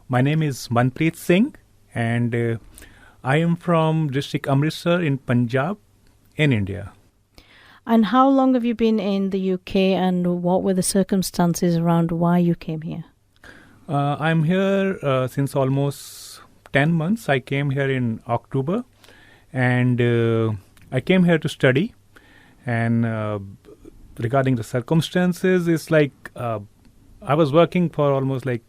My name is Manpreet Singh, and I am from district Amritsar in Punjab, in India. And how long have you been in the UK, and what were the circumstances around why you came here? I'm here since almost 10 months. I came here in October, and I came here to study. And regarding the circumstances, it's like I was working for almost like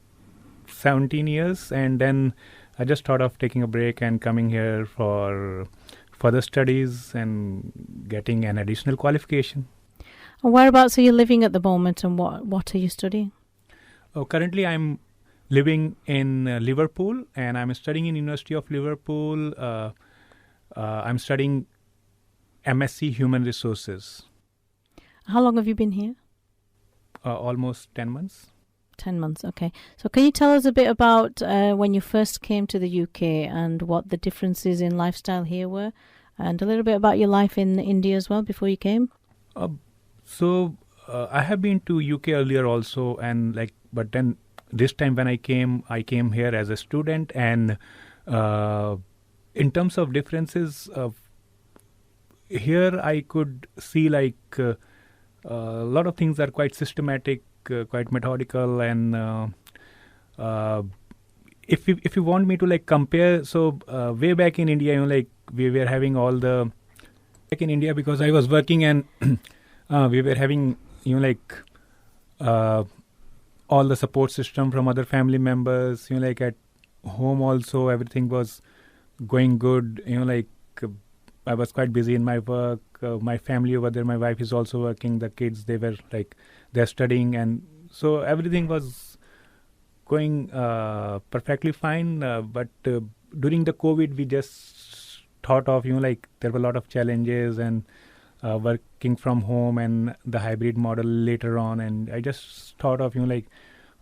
17 years, and then I just thought of taking a break and coming here for further studies and getting an additional qualification. And whereabouts are you living at the moment, and what are you studying? Currently, I'm living in Liverpool, and I'm studying in University of Liverpool. I'm studying MSc Human Resources. How long have you been here? Almost 10 months. 10 months, okay. So can you tell us a bit about when you first came to the UK and what the differences in lifestyle here were, and a little bit about your life in India as well before you came? I have been to UK earlier also, and but then this time when I came here as a student, and in terms of differences, here I could see a lot of things are quite systematic, quite methodical, and if you want me to compare, so way back in India, we were having all the back in India, because I was working, and we were having all the support system from other family members. At home also everything was going good. I was quite busy in my work. My family over there, my wife is also working. The kids, they're studying, and so everything was going perfectly fine. But during the COVID, we just thought of there were a lot of challenges, and working from home and the hybrid model later on, and I just thought of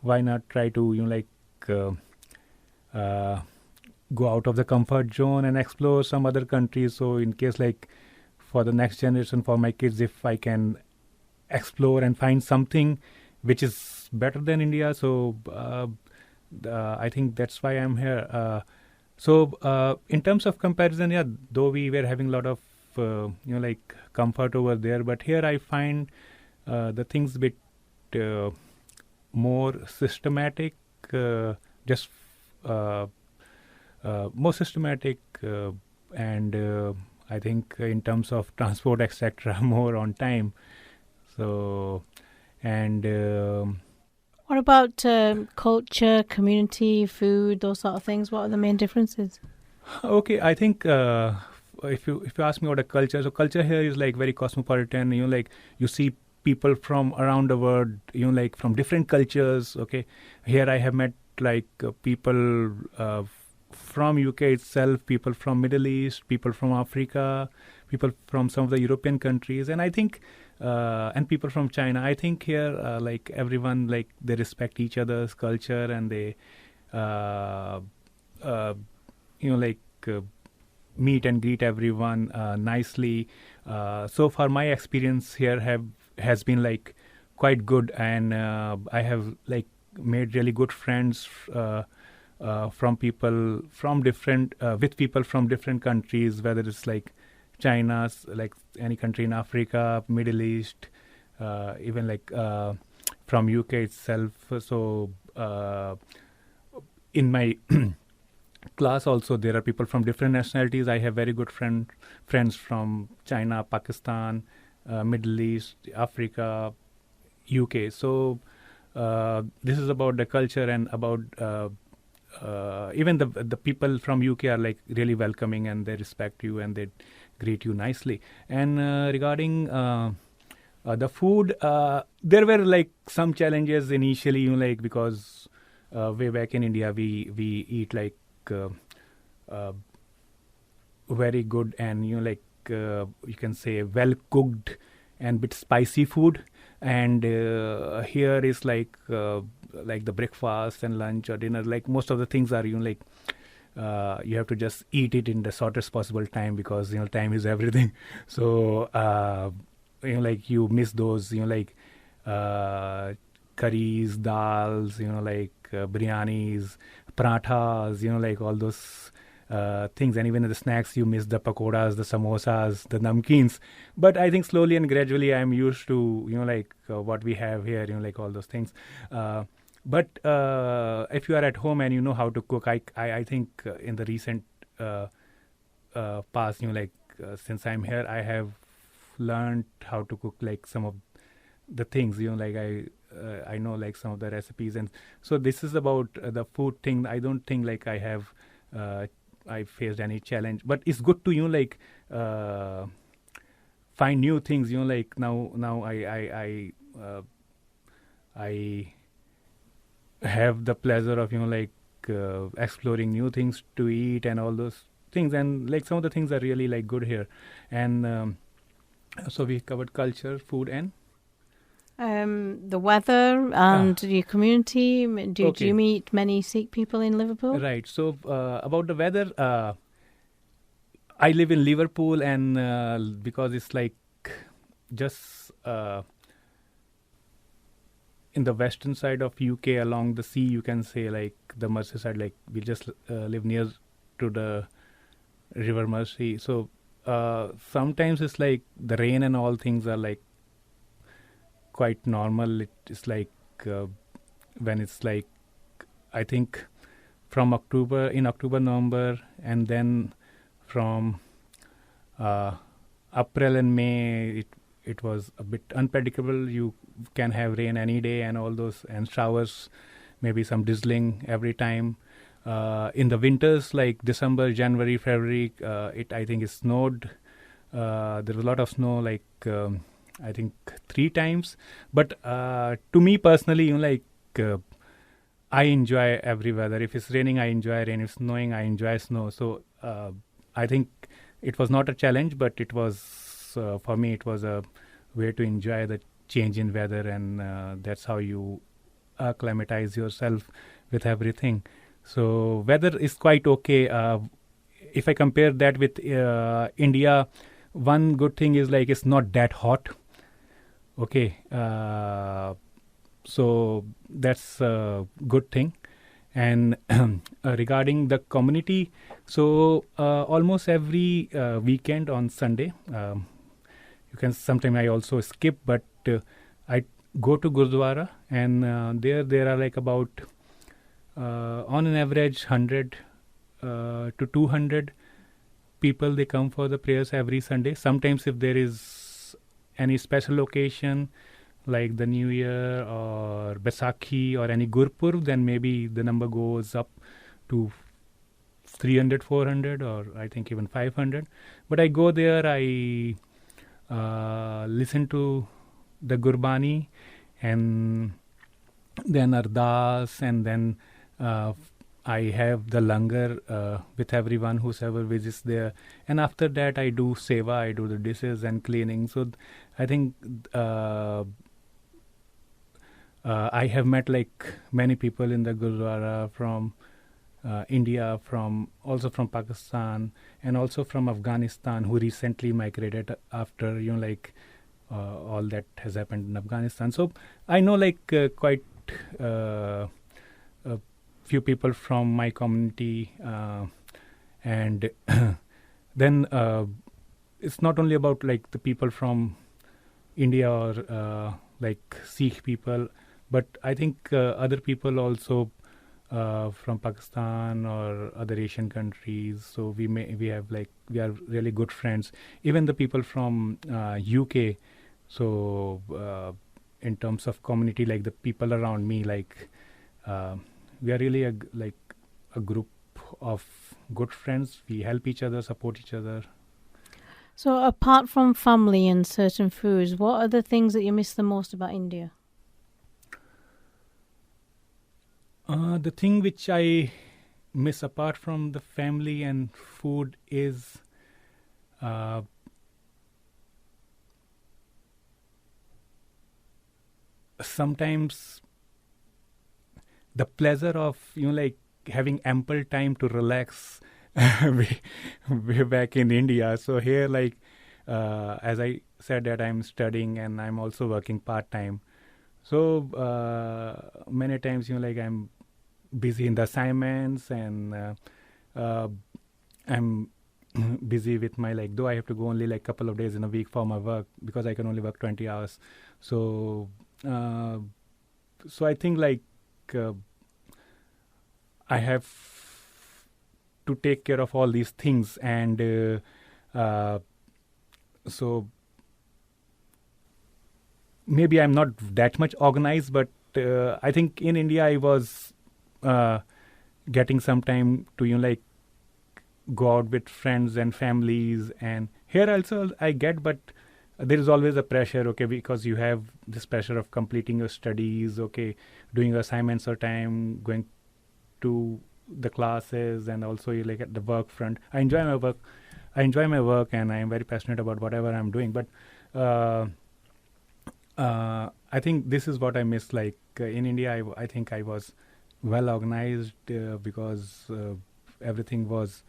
why not try to go out of the comfort zone and explore some other countries. So in case for the next generation, for my kids, if I can explore and find something which is better than India, so I think that's why I'm here. So in terms of comparison, yeah, though we were having a lot of comfort over there, but here I find the things a bit more systematic, just more systematic, and I think in terms of transport, etc., more on time. So, and what about culture, community, food, those sort of things? What are the main differences? Okay, I think if you ask me about a culture, so culture here is very cosmopolitan. You see people from around the world, from different cultures. Okay, here I have met people from UK itself, people from Middle East, people from Africa, people from some of the European countries, and I think and people from China. I think here everyone they respect each other's culture, and they meet and greet everyone nicely. So far, my experience here has been quite good, and I have made really good friends from people from different with people from different countries, whether it's China, any country in Africa, Middle East, even from UK itself. So in my class also there are people from different nationalities. I have very good friends from China, Pakistan, Middle East, Africa, UK. So this is about the culture, and about even the people from UK are really welcoming, and they respect you and they greet you nicely. And regarding the food, there were some challenges initially, because way back in India we eat very good, and you can say well cooked and bit spicy food. And here is the breakfast and lunch or dinner, most of the things are you have to just eat it in the shortest possible time, because time is everything. So you miss those curries, dals, biryanis, parathas, like all those things. And even in the snacks, you miss the pakoras, the samosas, the namkeens. But I think slowly and gradually, I'm used to, what we have here, like all those things. But if you are at home and you know how to cook, I think in the recent past, since I'm here, I have learned how to cook like some of the things, I know like some of the recipes. And so this is about the food thing. I don't think like I faced any challenge, but it's good to find new things. Like now I have the pleasure of exploring new things to eat and all those things. And like some of the things are really like good here. And so we covered culture, food, and the weather and your community. Do Okay. you meet many Sikh people in Liverpool? Right. So about the weather, I live in Liverpool, and because it's like just in the western side of UK along the sea, you can say, like the Merseyside, like we just live near to the River Mersey. So sometimes it's like the rain and all things are like quite normal. It's like when it's like, I think from October, November, and then from April and May, it was a bit unpredictable. You can have rain any day and all those, and showers, maybe some drizzling every time. In the winters, like December, January, February, I think it snowed. There was a lot of snow, like I think 3 times. But to me personally, I enjoy every weather. If it's raining, I enjoy rain. If it's snowing, I enjoy snow. So I think it was not a challenge, but it was for me, it was a way to enjoy the change in weather, and that's how you acclimatize yourself with everything. So weather is quite okay. If I compare that with India, one good thing is like it's not that hot. Okay, so that's a good thing. And regarding the community, so almost every weekend on Sunday, you can sometimes I also skip, but I go to Gurdwara, and there are like about on an average 100 to 200 people. They come for the prayers every Sunday. Sometimes if there is any special occasion like the New Year or Baisakhi or any Gurpurv, then maybe the number goes up to 300, 400, or I think even 500. But I go there, I listen to the Gurbani, and then Ardas, and then I have the langar with everyone whosoever visits there. And after that, I do seva, I do the dishes and cleaning. So I think I have met like many people in the Gurdwara from India, also from Pakistan, and also from Afghanistan, who recently migrated after all that has happened in Afghanistan. So I know quite a few people from my community, and then it's not only about like the people from India or like Sikh people, but I think other people also from Pakistan or other Asian countries. So we are really good friends. Even the people from UK. So in terms of community, like the people around me, we are really a group of good friends. We help each other, support each other. So apart from family and certain foods, what are the things that you miss the most about India? The thing which I miss apart from the family and food is sometimes the pleasure of having ample time to relax way back in India. So here, as I said, that I'm studying and I'm also working part time. So many times, I'm busy in the assignments, and I'm busy with my, like, though I have to go only like couple of days in a week for my work because I can only work 20 hours. So uh, so I think like uh, I have to take care of all these things, and so maybe I'm not that much organized, but I think in India I was uh, getting some time to, like, go out with friends and families, and here also I get, but there is always a pressure, okay, because you have this pressure of completing your studies, okay, doing your assignments on time, going to the classes, and also you, like, at the work front. I enjoy my work and I am very passionate about whatever I'm doing, but uh, I think this is what I miss. Like in India, I think I was well organized because everything was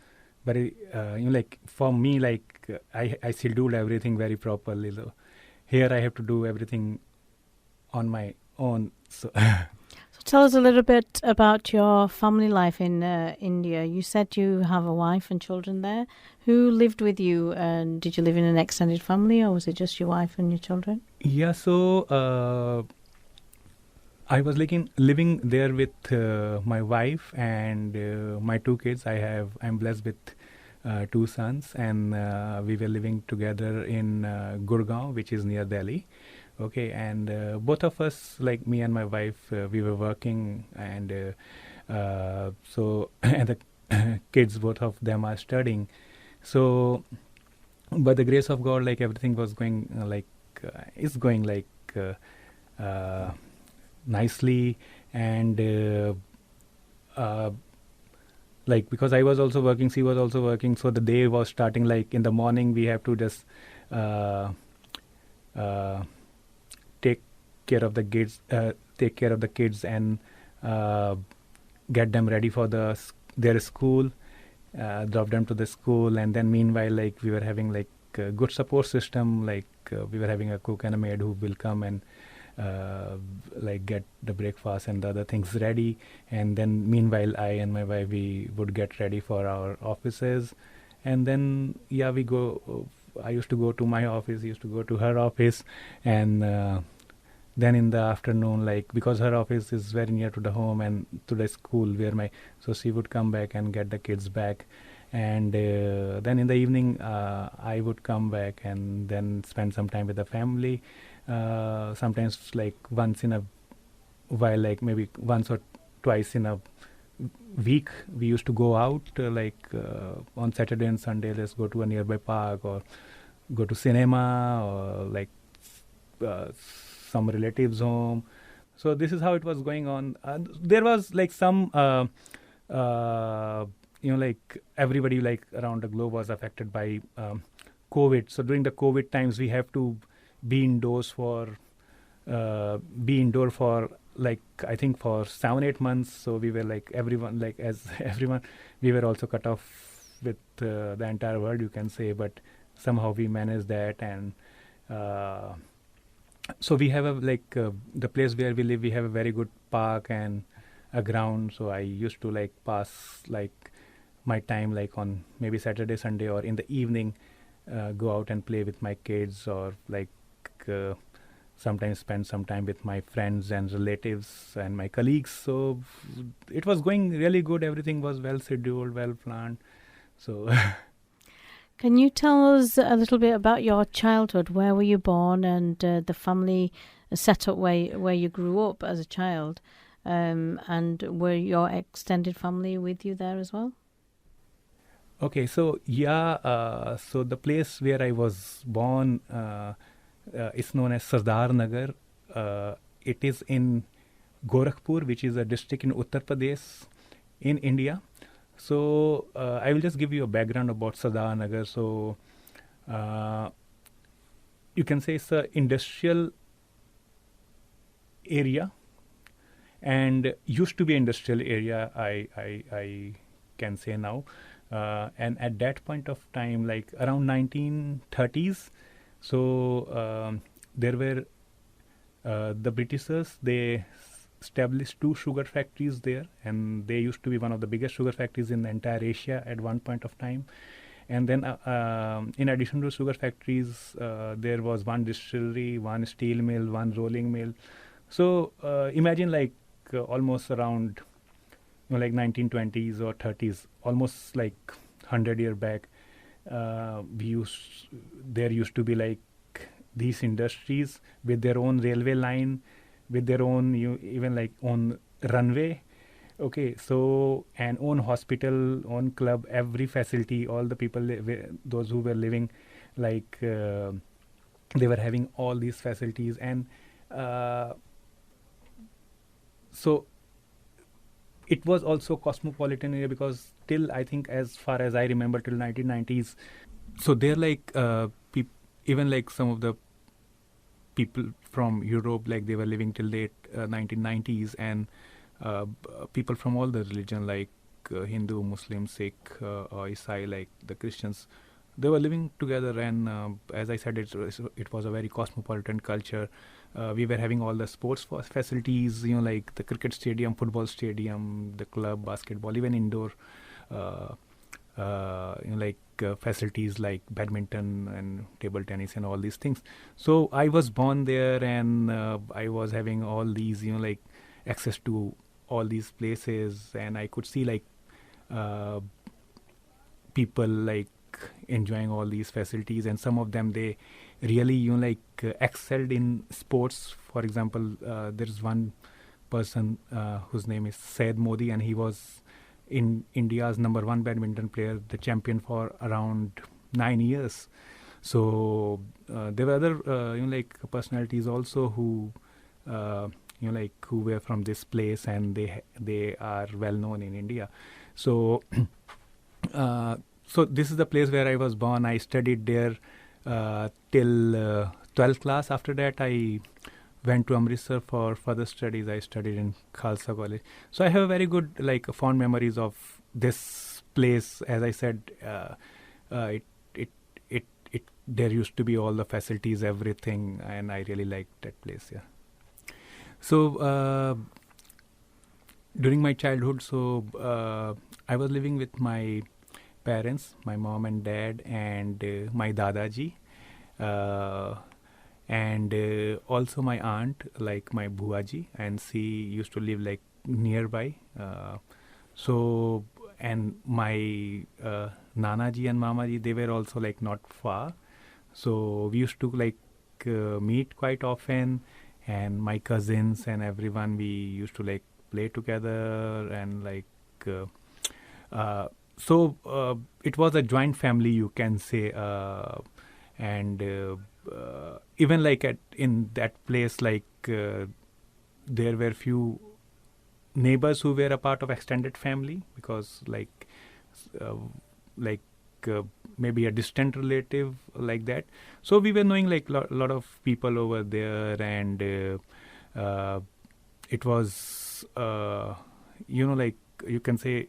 very, like for me, like I scheduled everything very properly. So here I have to do everything on my own. So So tell us a little bit about your family life in India. You said you have a wife and children there. Who lived with you? And did you live in an extended family, or was it just your wife and your children? yeah, so I was living there with my wife and my two kids. I'm blessed with two sons, and we were living together in Gurgaon, which is near Delhi. Okay, and both of us, like me and my wife, we were working, and so and the kids, both of them are studying. So, by the grace of God, like everything was going is going like uh, nicely, and uh, like because I was also working, she was also working, so the day was starting like in the morning. We have to just uh, uh, take care of the kids and uh, get them ready for their school, drop them to the school, and then meanwhile, like we were having like a good support system. Like we were having a cook and a maid who will come and like get the breakfast and the other things ready, and then meanwhile I and my wife, we would get ready for our offices, and then we go. I used to go to my office, used to go to her office, and then in the afternoon, like because her office is very near to the home and to the school where so she would come back and get the kids back, and then in the evening I would come back and then spend some time with the family. Sometimes like once in a while, like maybe once or twice in a week, we used to go out, on Saturday and Sunday, let's go to a nearby park or go to cinema, or like uh, some relatives home. So this is how it was going on. There was like some like everybody like around the globe was affected by COVID. So during the COVID times, we have to be indoors for like I think for 7-8 months. So we were like everyone, like as everyone, we were also cut off with the entire world, you can say, but somehow we managed that. And so we have the place where we live, we have a very good park and a ground. So I used to like pass like my time like on maybe Saturday, Sunday, or in the evening, go out and play with my kids, or like sometimes spend some time with my friends and relatives and my colleagues. So it was going really good. Everything was well scheduled, well planned. So Can you tell us a little bit about your childhood? Where were you born, and the family setup where you grew up as a child? And were your extended family with you there as well? okay, so so the place where I was born is known as Sardar Nagar. It is in Gorakhpur, which is a district in Uttar Pradesh in India. So I will just give you a background about Sardar Nagar. So you can say it's an industrial area, and used to be industrial area. I can say now. And at that point of time, like around 1930s, so there were the Britishers. They established 2 sugar factories there, and they used to be one of the biggest sugar factories in the entire Asia at one point of time. And then, in addition to sugar factories, there was one distillery, one steel mill, one rolling mill. So imagine like almost around, 1920s or 30s, almost like 100 year back. There used to be like these industries with their own railway line, with their own even like own runway. Okay, so an own hospital, own club, every facility, all the people, those who were living, like they were having all these facilities, and so it was also cosmopolitan area, because till I think, as far as I remember, till 1990s. So they're like even like some of the people from Europe, like they were living till late 1990s, and people from all the religion, like Hindu, Muslim, Sikh, or Isai, like the Christians, they were living together. And as I said, it was a very cosmopolitan culture. We were having all the sports facilities, like the cricket stadium, football stadium, the club, basketball, even indoor, facilities like badminton and table tennis and all these things. So I was born there, and I was having all these, like access to all these places, and I could see like people like enjoying all these facilities, and some of them, they really excelled in sports. For example, there's one person whose name is Said Modi, and he was in India's #1 badminton player, the champion for around 9 years. So there were other personalities also who who were from this place, and they are well known in India. So so this is the place where I was born. I studied there till 12th class. After that, I went to Amritsar for further studies. I studied in Khalsa College. So I have very good, fond memories of this place. As I said, there used to be all the facilities, everything, and I really liked that place. Yeah. So during my childhood, I was living with my parents, my mom and dad, and my dadaji, and also my aunt, like my buaji, and she used to live like nearby. And my nanaji and mamaji, they were also like not far. So we used to meet quite often, and my cousins and everyone, we used to play together, and it was a joint family, you can say. And even in that place, there were few neighbors who were a part of extended family, because maybe a distant relative, like that. So we were knowing lot of people over there, and it was you can say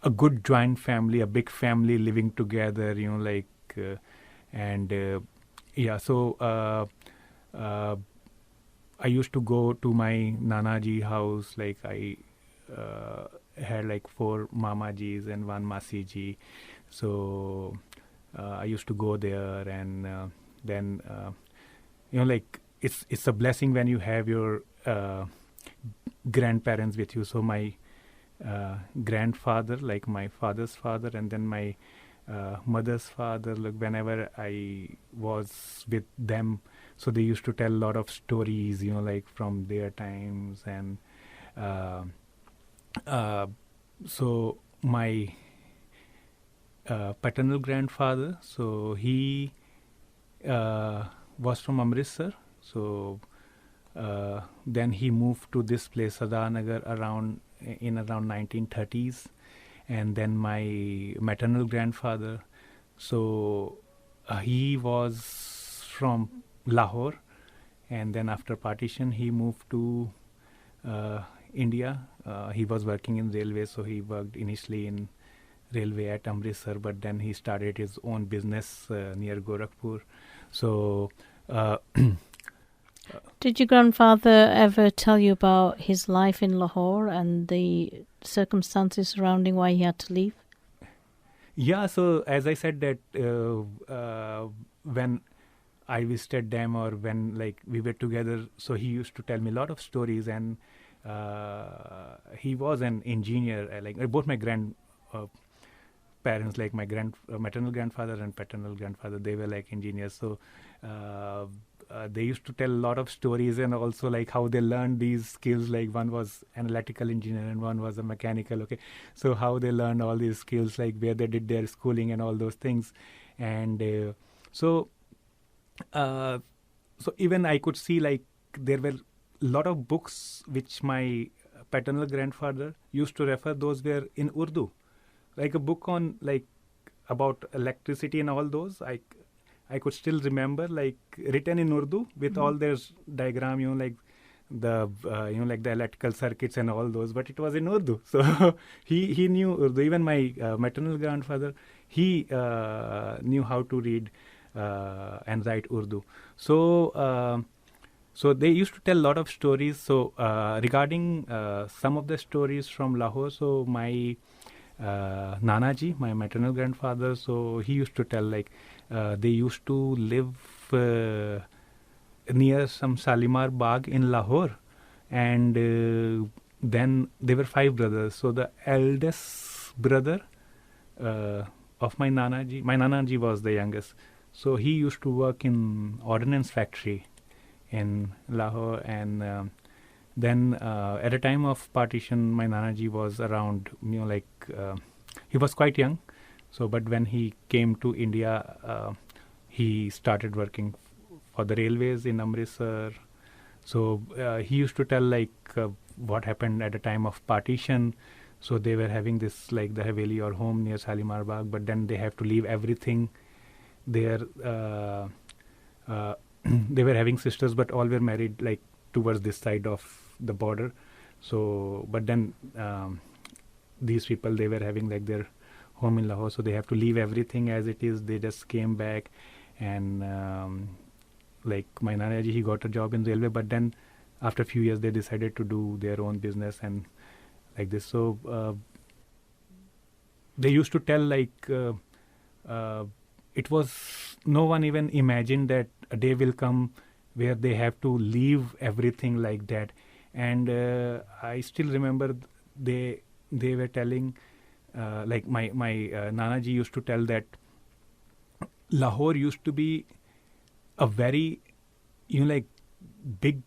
a good joint family, a big family living together, and yeah. So I used to go to my nanaji house. I had 4 mamajis and 1 masiji. So I used to go there, and then it's a blessing when you have your grandparents with you. So my grandfather, my father's father, and then my mother's father, whenever I was with them, so they used to tell a lot of stories, from their times. And so my paternal grandfather, so he was from Amritsar. So then he moved to this place, Sadanagar, in around 1930s. And then my maternal grandfather, so he was from Lahore, and then after partition he moved to India. He was working in railway, so he worked initially in railway at Amritsar, but then he started his own business near Gorakhpur. So Did your grandfather ever tell you about his life in Lahore and the circumstances surrounding why he had to leave? Yeah, so as I said that when I visited them or when like we were together, so he used to tell me a lot of stories, and he was an engineer. Like both my parents, like my maternal grandfather and paternal grandfather, they were like engineers. So they used to tell a lot of stories, and also like how they learned these skills. Like one was an electrical engineer and one was a mechanical. Okay, so how they learned all these skills, like where they did their schooling and all those things, and so uh, so even I could see like there were a lot of books which my paternal grandfather used to refer. Those were in Urdu, like a book on like about electricity and all those. I could still remember like written in Urdu with all their diagram, like the like the electrical circuits and all those, but it was in Urdu. So he knew Urdu. Even my maternal grandfather, he knew how to read and write Urdu. So they used to tell a lot of stories. So regarding some of the stories from Lahore, so my Nana ji, my maternal grandfather, so he used to tell like they used to live near some Shalimar Bagh in Lahore, and then there were 5 brothers. So the eldest brother of my Nana ji was the youngest. So he used to work in ordnance factory in Lahore, and then at a time of partition, my Nana ji was around, he was quite young. So, but when he came to India, he started working for the railways in Amritsar. So he used to tell like what happened at a time of partition. So they were having this like the Haveli or home near Shalimar Bagh, but then they have to leave everything there. They were having sisters, but all were married like towards this side of the border. So, but then these people, they were having like their home in Lahore, so they have to leave everything as it is. They just came back, and like my Nana ji, he got a job in railway, but then after a few years they decided to do their own business and like this. So they used to tell like it was, no one even imagined that a day will come where they have to leave everything like that. And I still remember they were telling like my Nana ji used to tell that Lahore used to be a very like big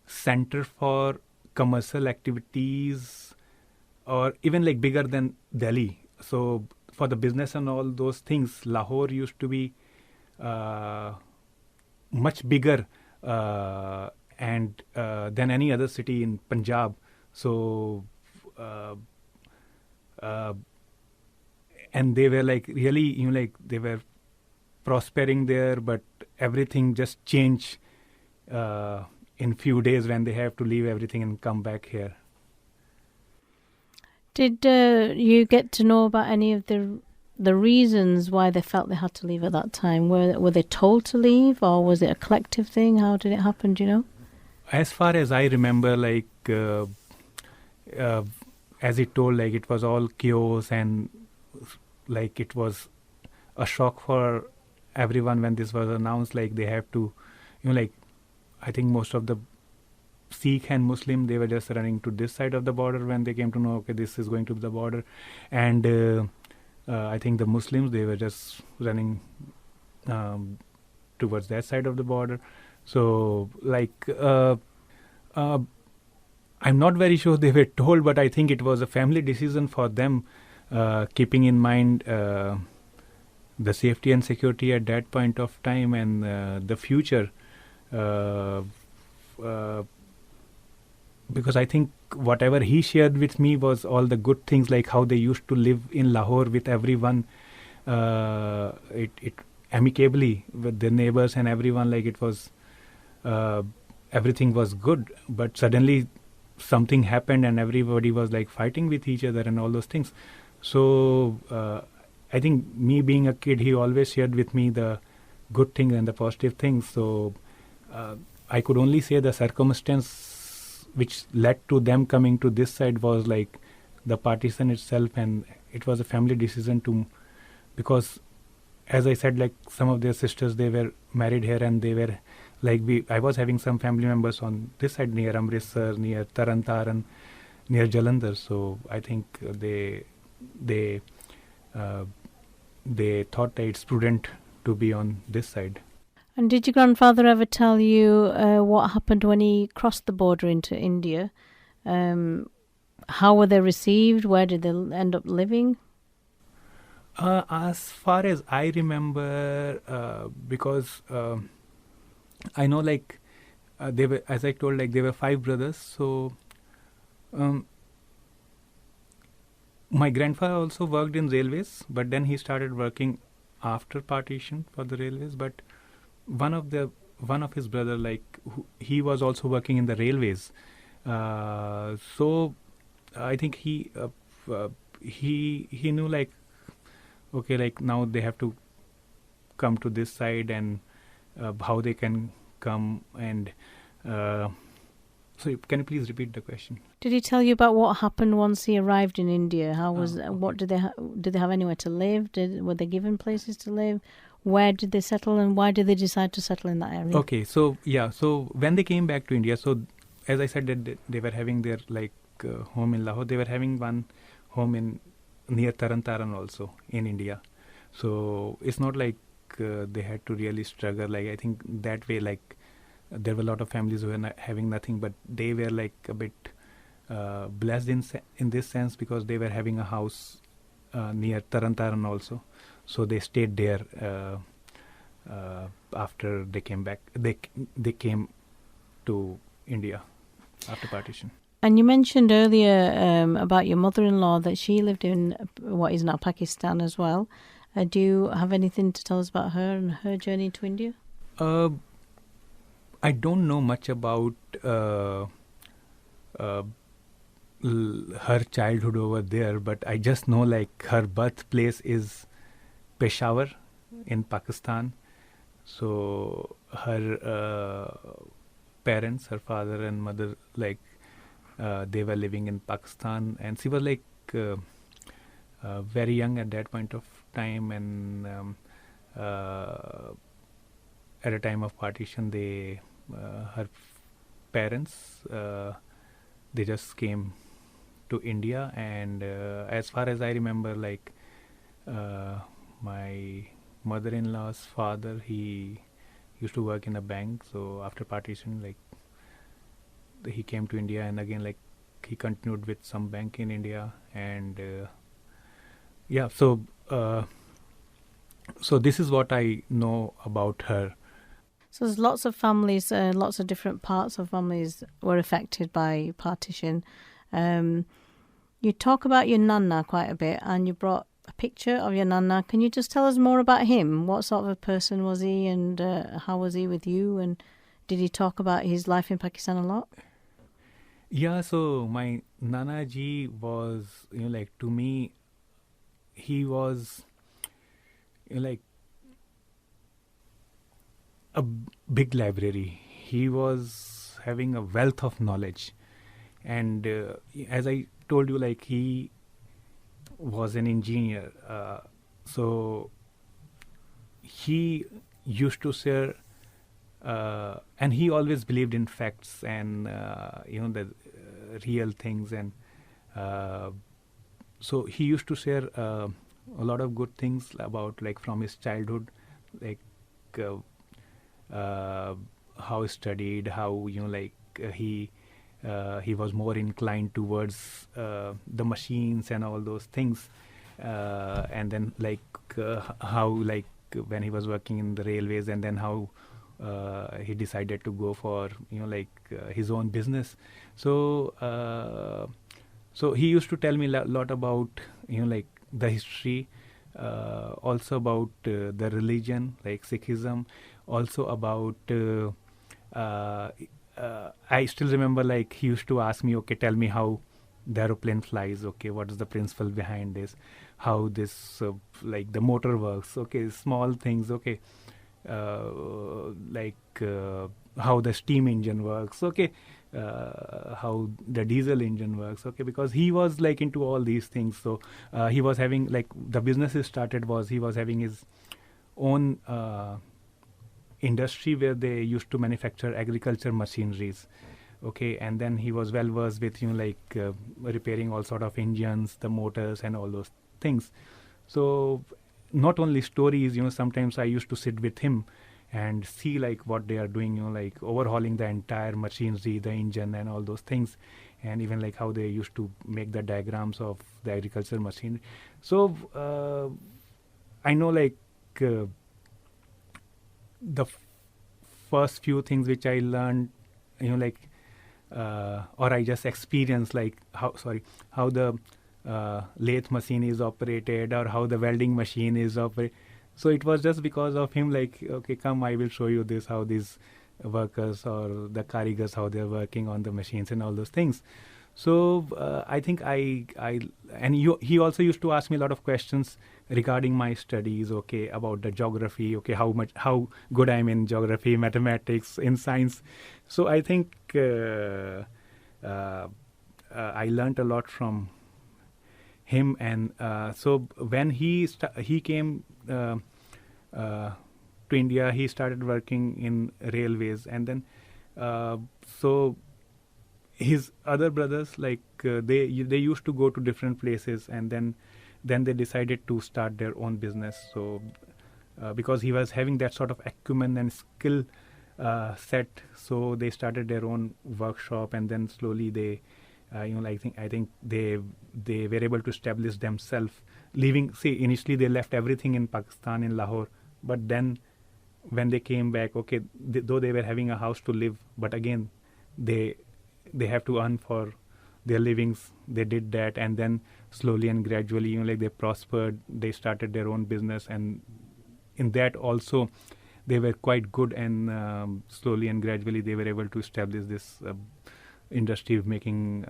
center for commercial activities, or even like bigger than Delhi. So for the business and all those things, Lahore used to be much bigger and than any other city in Punjab. So and they were like really, like they were prospering there, but everything just changed in few days when they have to leave everything and come back here. Did you get to know about any of the reasons why they felt they had to leave at that time? Were they told to leave, or was it a collective thing? How did it happen? Do you know? As far as I remember, like as it told, like it was all chaos, and like it was a shock for everyone when this was announced. Like they have to, like I think most of the Sikh and Muslim, they were just running to this side of the border when they came to know, okay, this is going to be the border. And I think the Muslims, they were just running towards that side of the border. So like I'm not very sure they were told, but I think it was a family decision for them, keeping in mind the safety and security at that point of time, and the future. Because I think whatever he shared with me was all the good things, like how they used to live in Lahore with everyone, it amicably with their neighbors and everyone. Like it was, everything was good. But suddenly something happened, and everybody was like fighting with each other and all those things. So I think me being a kid, he always shared with me the good things and the positive things. So I could only say the circumstance which led to them coming to this side was like the partition itself, and it was a family decision to, because as I said, like some of their sisters, they were married here, and they were like I was having some family members on this side near Amritsar, near Taran, near Jalandhar. So I think they uh, they thought that it's prudent to be on this side. And did your grandfather ever tell you what happened when he crossed the border into India? How were they received? Where did they end up living? As far as I remember, because I know, like they were, as I told, like they were 5 brothers. So my grandfather also worked in railways, but then he started working after partition for the railways. But one of his brother, like he was also working in the railways. So I think he knew, like, okay, like now they have to come to this side, and how they can come. And so can you please repeat the question? Did he tell you about what happened once he arrived in India? How was okay. what did they have anywhere to live? Were they given places to live? Where did they settle, and why did they decide to settle in that area? Okay, so yeah, so when they came back to India, so as I said that they were having their home in Lahore. They were having one home in near Taran also in India. So it's not like they had to really struggle. Like I think that way, like there were a lot of families who were having nothing, but they were like a bit blessed in this sense, because they were having a house near Taran also. So they stayed there after they came back. They came to India after partition. And you mentioned earlier about your mother-in-law that she lived in what is now Pakistan as well. Do you have anything to tell us about her and her journey to India? I don't know much about her childhood over there, but I just know like her birthplace is Peshawar in Pakistan. So her parents, her father and mother, like they were living in Pakistan, and she was like very young at that point of time. And at a time of partition, her parents they just came to India. And as far as I remember, like my mother-in-law's father, he used to work in a bank. So after partition, like he came to India, and again, like he continued with some bank in India. And yeah, so this is what I know about her. So there's lots of families, lots of different parts of families were affected by partition. You talk about your nana quite a bit, and you brought a picture of your nana. Can you just tell us more about him? What sort of a person was he, and how was he with you? And did he talk about his life in Pakistan a lot? Yeah, so my Nana ji was, like to me, he was like a big library. He was having a wealth of knowledge. And as I told you, like he was an engineer. So he used to share, and he always believed in facts and the real things. And so he used to share a lot of good things about, like, from his childhood, like how he studied, how he was more inclined towards the machines and all those things, and then how, like, when he was working in the railways, and then how he decided to go for his own business. So so he used to tell me a lot about like the history, also about the religion, like Sikhism, also about I still remember, like, he used to ask me, okay, tell me how the aeroplane flies, okay, what is the principle behind this, how this like the motor works, okay, small things, okay. how the steam engine works, okay, how the diesel engine works, okay, because he was like into all these things. So he was having like the business he started was he was having his own industry where they used to manufacture agriculture machineries, okay, and then he was well versed with repairing all sort of engines, the motors, and all those things. So not only stories, sometimes I used to sit with him and see like what they are doing, like overhauling the entire machinery, the engine, and all those things, and even like how they used to make the diagrams of the agriculture machine. So I know the first few things which I learned, or I just experienced, like how the lathe machine is operated, or how the welding machine is operated. So it was just because of him, like, okay, come, I will show you this, how these workers or the karigars, how they're working on the machines and all those things. So I think and he also used to ask me a lot of questions regarding my studies, okay, about the geography, okay, how good I'm in geography, mathematics, in science. So I think I learned a lot from him, and so when he came to India, he started working in railways, and then so his other brothers, they used to go to different places, and then they decided to start their own business. So because he was having that sort of acumen and skill set, so they started their own workshop, and then slowly they I think they were able to establish themselves, leaving. See, initially they left everything in Pakistan, in Lahore, but then when they came back, okay, though they were having a house to live, but again they have to earn for their livings. They did that, and then slowly and gradually, they prospered. They started their own business, and in that also they were quite good, and slowly and gradually they were able to establish this industry of making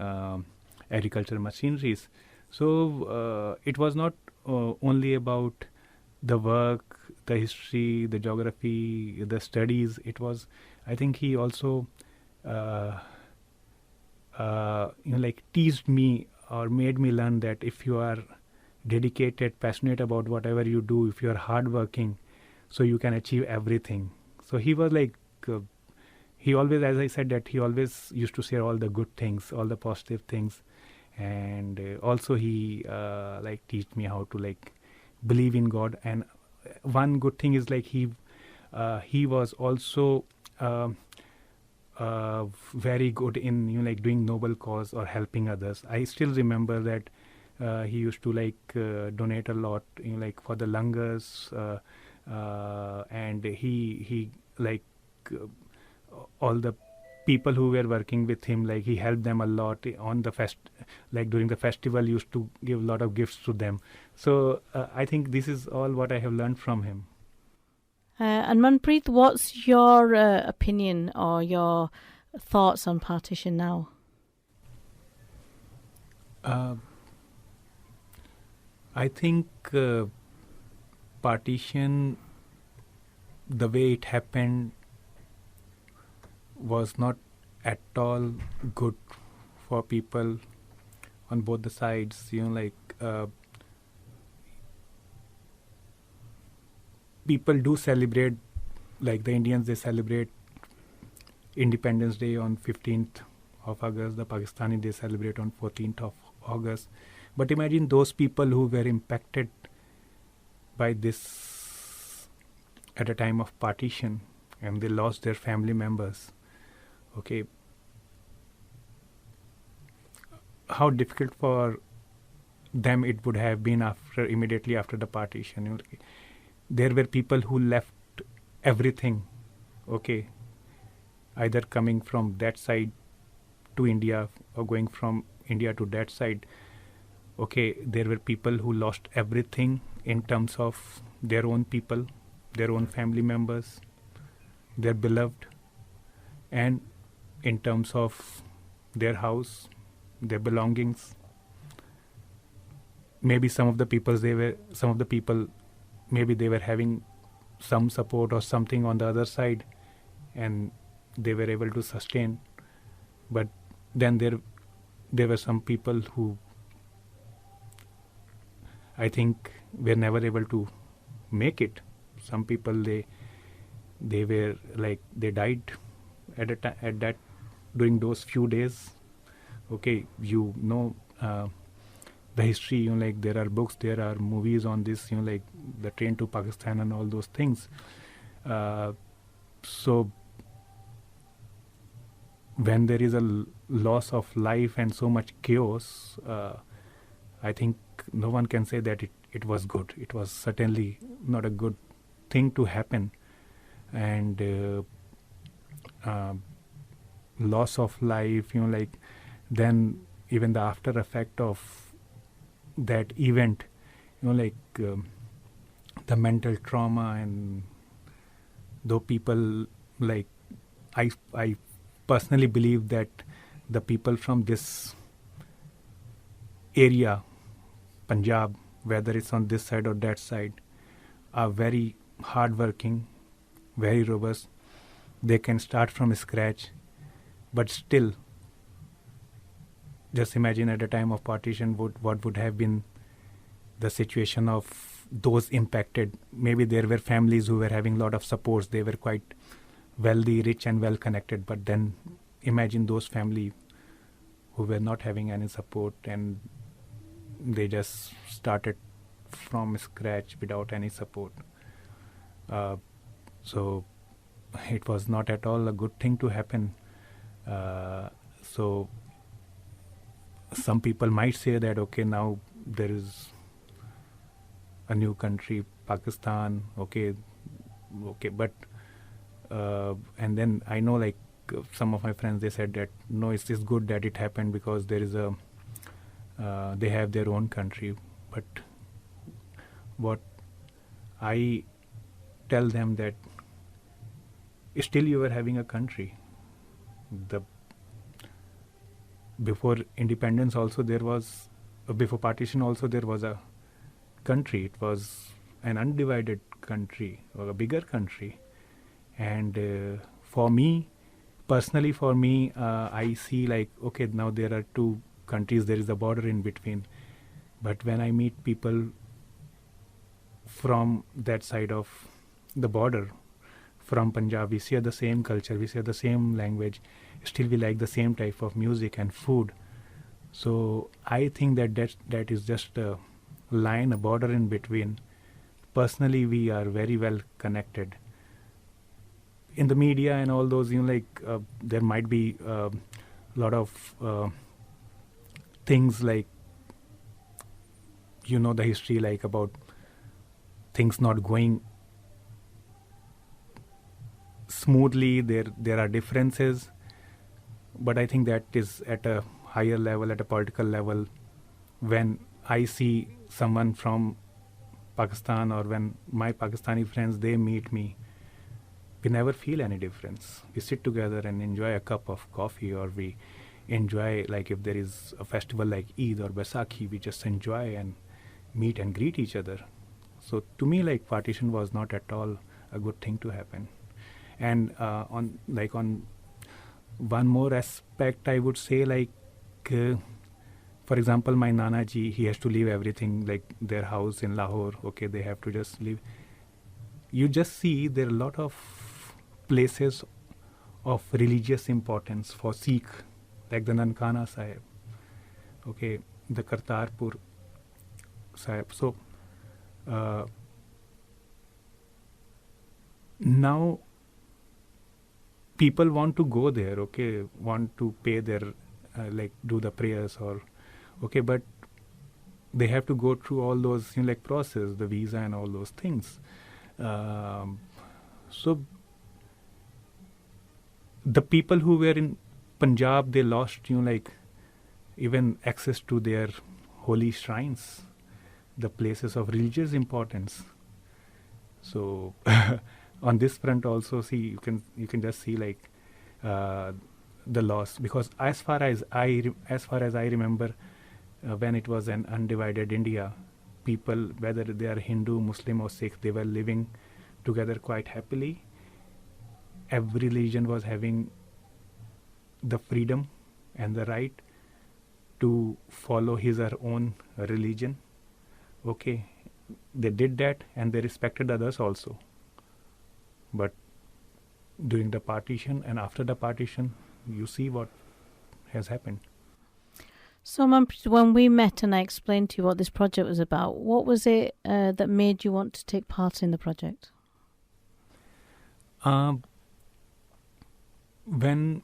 agricultural machineries. So it was not only about the work, the history, the geography, the studies. It was, I think, he also teased me or made me learn that if you are dedicated, passionate about whatever you do, if you are hardworking, so you can achieve everything. So he was he always, as I said, that he always used to say all the good things, all the positive things, and also he teach me how to believe in God. And one good thing is he was also very good in doing noble cause or helping others. I still remember that he used to donate a lot for the langars, and he all the people who were working with him, he helped them a lot on the during the festival, used to give a lot of gifts to them. So I think this is all what I have learned from him. And Manpreet, what's your opinion or your thoughts on partition now? I think partition, the way it happened, was not at all good for people on both the sides. People do celebrate, like the Indians, they celebrate Independence Day on 15th of August. The Pakistani, they celebrate on 14th of August. But imagine those people who were impacted by this at a time of partition, and they lost their family members. Okay, how difficult for them it would have been immediately after the partition. There were people who left everything, okay, either coming from that side to India or going from India to that side. Okay, there were people who lost everything in terms of their own people, their own family members, their beloved, and in terms of their house, their belongings. Maybe some of the people maybe they were having some support or something on the other side, and they were able to sustain. But then there were some people who I think were never able to make it. Some people they were like they died at that during those few days. Okay, the history, like there are books, there are movies on this, like the train to Pakistan and all those things. So when there is a loss of life and so much chaos, I think no one can say that it was good. It was certainly not a good thing to happen. And loss of life, like then even the after effect of that event, like the mental trauma, and though people like I personally believe that the people from this area, Punjab, whether it's on this side or that side, are very hardworking, very robust. They can start from scratch, but still, just imagine at the time of partition what would have been the situation of those impacted. Maybe there were families who were having a lot of supports. They were quite wealthy, rich and well connected. But then imagine those families who were not having any support, and they just started from scratch without any support. So it was not at all a good thing to happen. So some people might say that, okay, now there is a new country, Pakistan, okay, but and then I know, like some of my friends, they said that no, it's good that it happened because there is they have their own country. But what I tell them that still you were having a country. Before independence also there was, before partition also there was a country. It was an undivided country, or a bigger country. And for me, personally, I see like, okay, now there are two countries, there is a border in between. But when I meet people from that side of the border, from Punjab, we share the same culture, we share the same language, still we like the same type of music and food. So I think that is just a line, a border in between. Personally, we are very well connected. In the media and all those, there might be a lot of things like, the history, like about things not going smoothly. There are differences, but I think that is at a higher level, at a political level. When I see someone from Pakistan, or when my Pakistani friends, they meet me, we never feel any difference. We sit together and enjoy a cup of coffee, or we enjoy, like if there is a festival like Eid or Baisakhi, we just enjoy and meet and greet each other. So to me, like, partition was not at all a good thing to happen. And on one more aspect, I would say, like, for example, my Nana ji, he has to leave everything, like their house in Lahore. Okay, they have to just leave. You just see there are a lot of places of religious importance for Sikh, like the Nankana Sahib, okay, the Kartarpur Sahib. So now people want to go there, okay, want to pay their like do the prayers, or okay, but they have to go through all those like process, the visa and all those things. So the people who were in Punjab, they lost like even access to their holy shrines, the places of religious importance. So on this front also, see, you can just see like the loss, because as far as I remember, when it was an undivided India, people, whether they are Hindu, Muslim or Sikh, they were living together quite happily. Every religion was having the freedom and the right to follow his or own religion. Okay, they did that and they respected others also. But during the partition and after the partition, you see what has happened. So, Manpreet, when we met and I explained to you what this project was about, what was it that made you want to take part in the project? When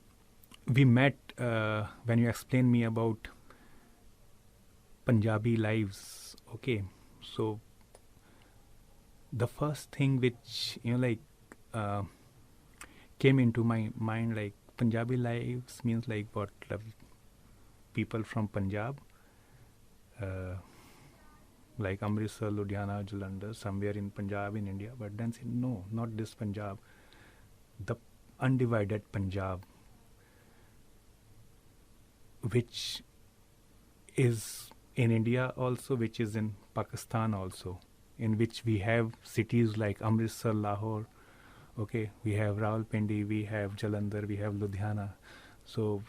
we met, when you explained me about Punjabi lives, okay, so the first thing which came into my mind, like Punjabi lives means like what, people from Punjab, like Amritsar, Ludhiana, Jalandhar, somewhere in Punjab in India. But then said no, not this Punjab, the undivided Punjab, which is in India also, which is in Pakistan also, in which we have cities like Amritsar, Lahore, okay, we have Rawalpindi, we have Jalandhar, we have Ludhiana. So,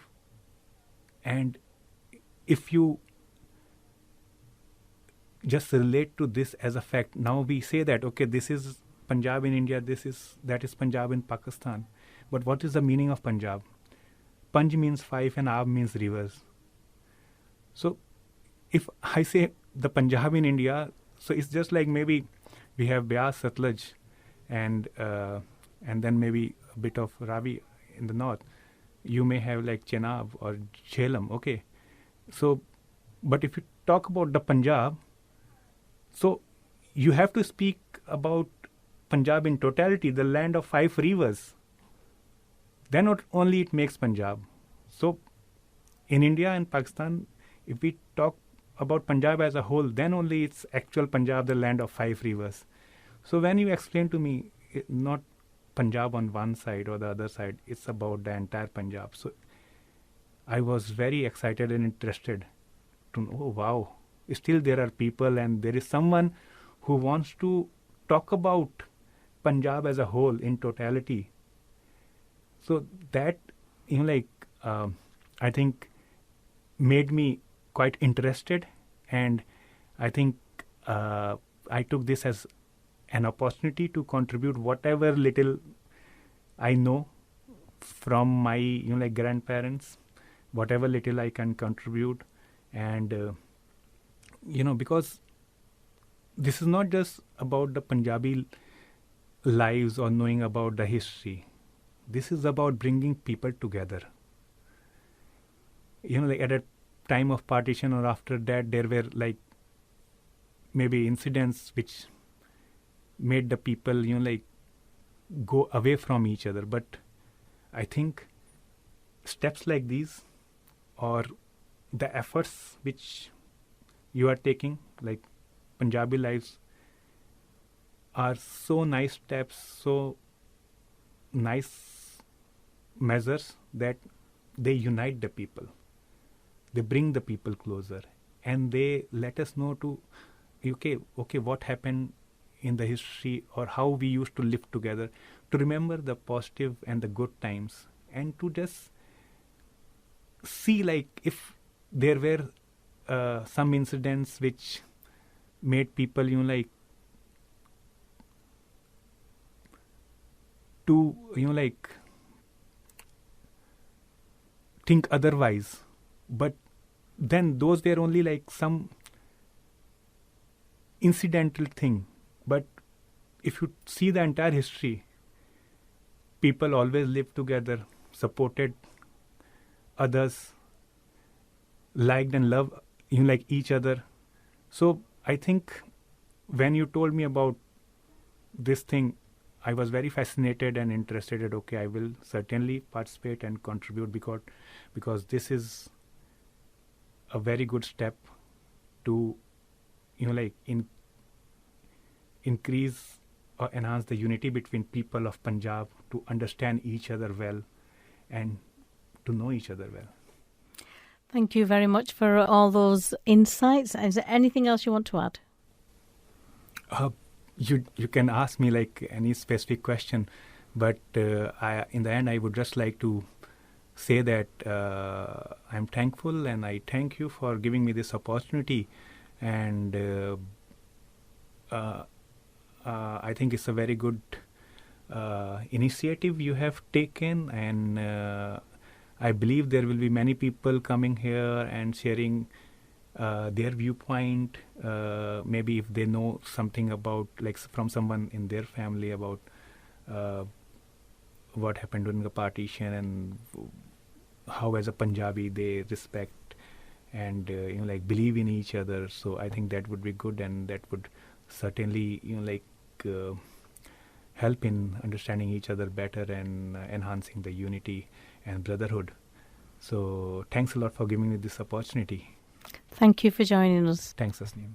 and if you just relate to this as a fact, now we say that, okay, this is Punjab in India, that is Punjab in Pakistan. But what is the meaning of Punjab? Panj means 5 and Ab means rivers. So if I say the Punjab in India, so it's just like maybe we have Beas, Satluj, and then maybe a bit of Ravi in the north. You may have like Chenab or Jhelum, okay. So, but if you talk about the Punjab, so you have to speak about Punjab in totality, the land of 5 rivers. Then not only it makes Punjab. So in India and Pakistan, if we talk about Punjab as a whole, then only it's actual Punjab, the land of 5 rivers. So when you explain to me, not Punjab on one side or the other side, it's about the entire Punjab. So I was very excited and interested to know, oh wow, still there are people and there is someone who wants to talk about Punjab as a whole in totality. So that, I think made me quite interested, and I think I took this as an opportunity to contribute whatever little I know from my grandparents, whatever little I can contribute. And because this is not just about the Punjabi lives or knowing about the history. This is about bringing people together. At a time of partition or after that, there were like maybe incidents which made the people go away from each other. But I think steps like these, or the efforts which you are taking, like Punjabi lives, are so nice steps, so nice measures that they unite the people. They bring the people closer, and they let us know to, okay, what happened in the history, or how we used to live together, to remember the positive and the good times, and to just see like if there were some incidents which made people to think otherwise, but then those were only like some incidental thing. But if you see the entire history, people always lived together, supported others, liked and loved each other. So I think when you told me about this thing, I was very fascinated and interested that, okay, I will certainly participate and contribute, because this is a very good step to increase or enhance the unity between people of Punjab, to understand each other well and to know each other well. Thank you very much for all those insights. Is there anything else you want to add? you can ask me like any specific question, but in the end I would just like to say that I'm thankful and I thank you for giving me this opportunity, and I think it's a very good initiative you have taken, and I believe there will be many people coming here and sharing their viewpoint, maybe if they know something about, like from someone in their family, about what happened during the partition, and how as a Punjabi they respect and like believe in each other. So I think that would be good, and that would certainly help in understanding each other better and enhancing the unity and brotherhood. So thanks a lot for giving me this opportunity. Thank you for joining us. Thanks, Asneem.